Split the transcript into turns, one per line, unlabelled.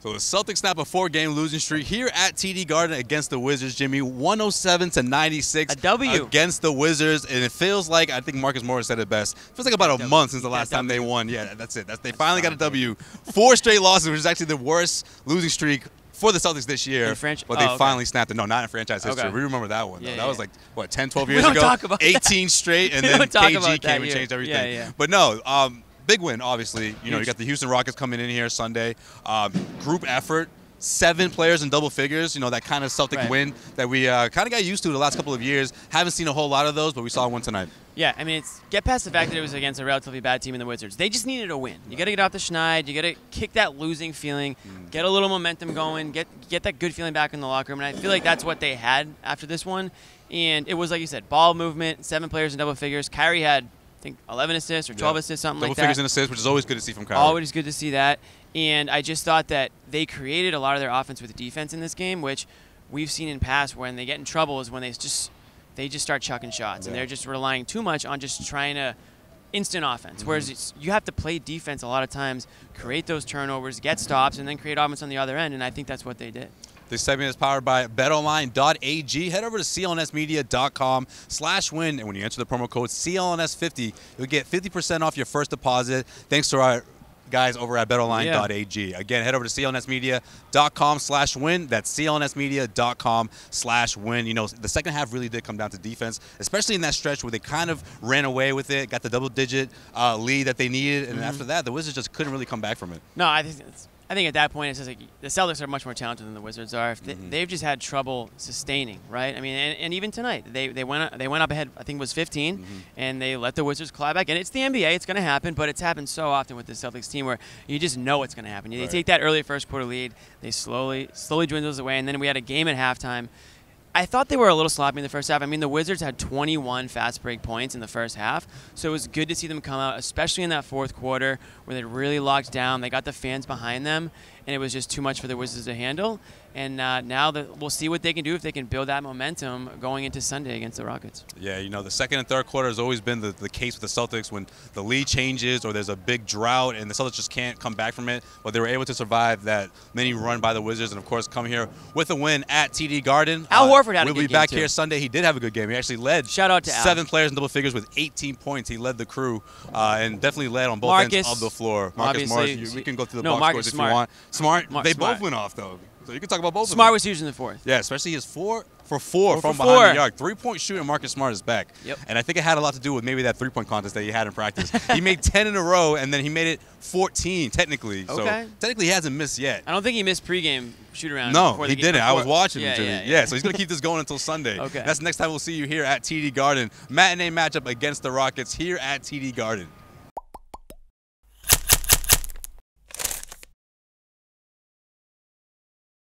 So the Celtics snap a 4-game losing streak here at TD Garden against the Wizards, Jimmy. 107-96.
A W.
Against the Wizards. And it feels like, I think Marcus Morris said it best, it feels like about a month since the last time they won. Yeah, that's it. They finally got a W. 4 straight losses, which is actually the worst losing streak for the Celtics this year. But they finally snapped it. No, not in franchise history. We remember that one. That was like, what, 10, 12 years ago?
Talk about
18 straight, and then KG came and changed everything.
Yeah.
But no, big win, obviously. You know, you got the Houston Rockets coming in here Sunday. Group effort. 7 players in double figures, you know, that kind of Celtic win that we kind of got used to the last couple of years. Haven't seen a whole lot of those, but we saw one tonight.
Yeah, I mean, get past the fact that it was against a relatively bad team in the Wizards. They just needed a win. You got to get off the schneid. You got to kick that losing feeling, get a little momentum going, get that good feeling back in the locker room. And I feel like that's what they had after this one. And it was, like you said, ball movement, 7 players in double figures. Kyrie had, I think, 11 assists or 12 assists, something like that.
Double figures in assists, which is always good to see from Kyrie.
Always good to see that. And I just thought that they created a lot of their offense with defense in this game, which we've seen in past when they get in trouble is when they just start chucking shots. And they're just relying too much on just trying to instant offense. Whereas you have to play defense a lot of times, create those turnovers, get stops, and then create offense on the other end. And I think that's what they did.
This segment is powered by betonline.ag. Head over to clnsmedia.com/win, and when you enter the promo code CLNS50, you'll get 50% off your first deposit. Thanks to our guys over at betonline.ag. Again, head over to clnsmedia.com/win. That's clnsmedia.com/win. You know, the second half really did come down to defense, especially in that stretch where they kind of ran away with it, got the double-digit lead that they needed, and after that, the Wizards just couldn't really come back from it.
No, I think at that point it's just like the Celtics are much more talented than the Wizards are. They've just had trouble sustaining, right? I mean, and even tonight they went up ahead. I think it was 15, and they let the Wizards claw back. And it's the NBA; it's going to happen. But it's happened so often with the Celtics team where you just know it's going to happen. They take that early first quarter lead, they slowly dwindles away, and then we had a game at halftime. I thought they were a little sloppy in the first half. I mean, the Wizards had 21 fast break points in the first half, so it was good to see them come out, especially in that fourth quarter where they really locked down. They got the fans behind them, and it was just too much for the Wizards to handle. And now we'll see what they can do if they can build that momentum going into Sunday against the Rockets. Yeah,
you know, the second and third quarter has always been the case with the Celtics when the lead changes or there's a big drought and the Celtics just can't come back from it. But they were able to survive that mini run by the Wizards and, of course, come here with a win at TD Garden.
Al Horford had a good game,
We'll be back here Sunday. He did have a good game. He actually led
Shout out to
7 players in double figures with 18 points. He led the crew and definitely led on both ends of the floor. Marcus Morris, we can go through the box scores if you want. Smart. They both went off, though. So you can talk about both of them.
Smart was huge in the fourth.
Yeah, especially his 4 for 4 from behind the arc. 3-point shooting, Marcus Smart is back.
Yep.
And I think it had a lot to do with maybe that 3-point contest that he had in practice. He made 10 in a row, and then he made it 14, technically.
Okay.
So technically he hasn't missed yet.
I don't think he missed pregame shoot-around.
No, he didn't. I was watching him, Jimmy.
Yeah,
so he's going to keep this going until Sunday.
Okay.
That's the next time we'll see you here at TD Garden. Matinee matchup against the Rockets here at TD Garden.